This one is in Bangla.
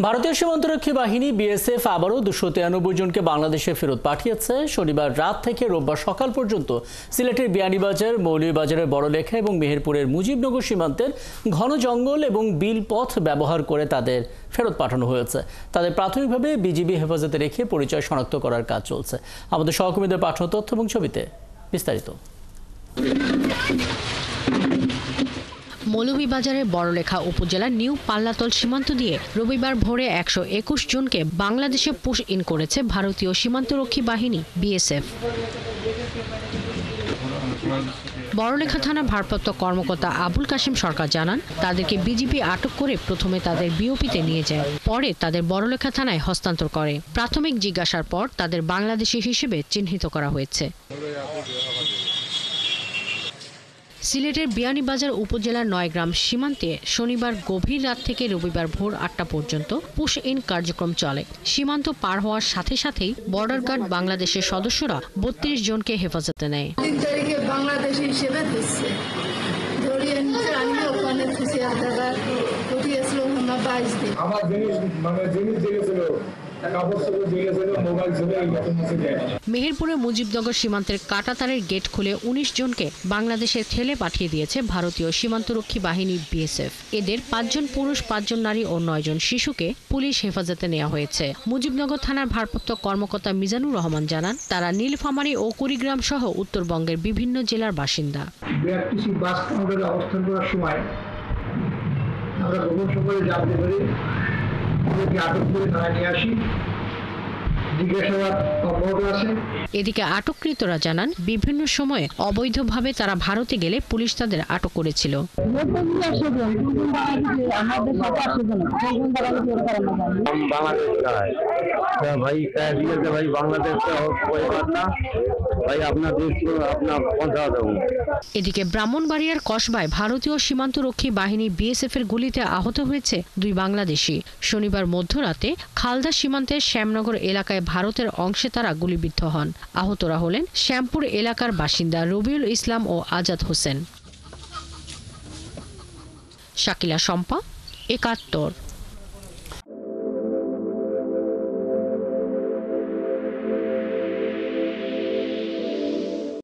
ভারতীয় সীমান্তরক্ষী বাহিনী বিএসএফ আবারও 293 জনকে বাংলাদেশে ফেরত পাঠিয়েছে। শনিবার রাত থেকে রোববার সকাল পর্যন্ত সিলেটের বিয়ানীবাজার, মৌলভীবাজারের বড়লেখা এবং মেহেরপুরের মুজিবনগর সীমান্তের ঘন জঙ্গল এবং বিল পথ ব্যবহার করে তাদের ফেরত পাঠানো হয়েছে। তাদের প্রাথমিকভাবে বিজিবি হেফাজতে রেখে পরিচয় শনাক্ত করার কাজ চলছে। আমাদের সহকর্মীদের পাঠানো তথ্য এবং ছবিতে বিস্তারিত। মৌলভীবাজারের বড়লেখা উপজেলার নিউ পাল্লাতল সীমান্ত দিয়ে রবিবার ভোরে 121 জনকে বাংলাদেশে পুশ ইন করেছে ভারতীয় সীমান্তরক্ষী বাহিনী বিএসএফ। বড়লেখা থানার ভারপ্রাপ্ত কর্মকর্তা আবুল কাশেম সরকার জানান, তাদেরকে বিজিবি আটক করে প্রথমে তাদের বিওপিতে নিয়ে যায়, পরে তাদের বড়লেখা থানায় হস্তান্তর করে। প্রাথমিক জিজ্ঞাসার পর তাদের বাংলাদেশি হিসেবে চিহ্নিত করা হয়েছে। সিলেটের বিয়ানীবাজার উপজেলার 9 গ্রাম সীমান্তে শনিবার গভীর রাত থেকে রবিবার ভোর 8টা পর্যন্ত পুশ ইন কার্যক্রম চলে। সীমান্ত পার হওয়ার সাথে সাথেই বর্ডার গার্ড বাংলাদেশের সদস্যরা 32 জনকে হেফাজতে নেয়। মেহেরপুরের মুজিবনগর সীমান্তের কাঁটাতারের গেট খুলে 19 জনকে বাংলাদেশে ঠেলে পাঠিয়ে দিয়েছে ভারতীয় সীমান্তরক্ষী বাহিনী বিএসএফ। এদের 5 জন পুরুষ, 5 জন নারী ও 9 জন শিশুকে পুলিশ হেফাজতে নেওয়া হয়েছে। মুজিবনগর থানার ভারপ্রাপ্ত কর্মকর্তা মিজানুর রহমান জানান, তারা নীলফামারী ও কুড়িগ্রাম সহ উত্তরবঙ্গের বিভিন্ন জেলার বাসিন্দা। বিআরটিসি বাস কাউন্টারে অবস্থান করার সময় আমরা গোপন সংবাদে জানতে পারি আটক করে থানায় নিয়ে আসি। এদিকে আটককৃতরা জানান, বিভিন্ন সময়ে অবৈধভাবে তারা ভারতে গেলে পুলিশ তাদের আটক করেছিল। এদিকে ব্রাহ্মণবাড়িয়ার কসবায় ভারতীয় সীমান্তরক্ষী বাহিনী বিএসএফ এর গুলিতে আহত হয়েছে 2 বাংলাদেশি। শনিবার মধ্যরাতে খালদা সীমান্তের শ্যামনগর এলাকায় ভারতের অংশে তারা গুলিবিদ্ধ হন। আহতরা হলেন শ্যামপুর এলাকার বাসিন্দা রবিউল ইসলাম ও আজাদ হোসেন। শাকিলা শম্পা, 71।